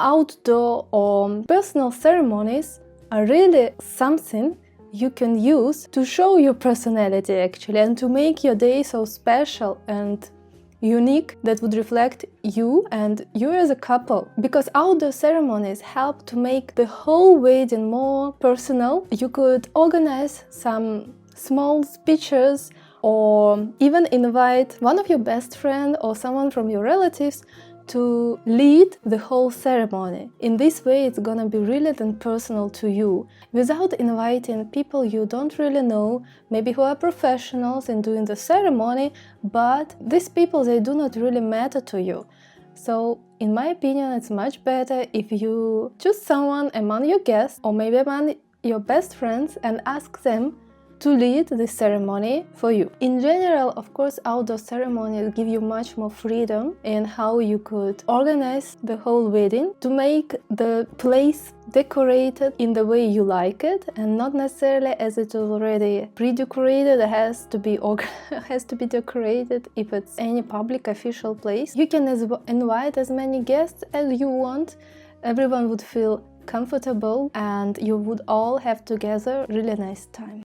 outdoor or personal ceremonies are really something you can use to show your personality actually, and to make your day so special and unique that would reflect you and you as a couple. Because outdoor ceremonies help to make the whole wedding more personal. You could organize some small speeches or even invite one of your best friends or someone from your relatives to lead the whole ceremony. In this way, it's gonna be really then personal to you, without inviting people you don't really know, maybe who are professionals in doing the ceremony, but these people, they do not really matter to you. So, in my opinion, it's much better if you choose someone among your guests or maybe among your best friends and ask them to lead the ceremony for you. In general, of course, outdoor ceremonies give you much more freedom in how you could organize the whole wedding to make the place decorated in the way you like it, and not necessarily as it is already pre-decorated. It has to be decorated if it's any public official place. You can invite as many guests as you want. Everyone would feel comfortable and you would all have together really nice time.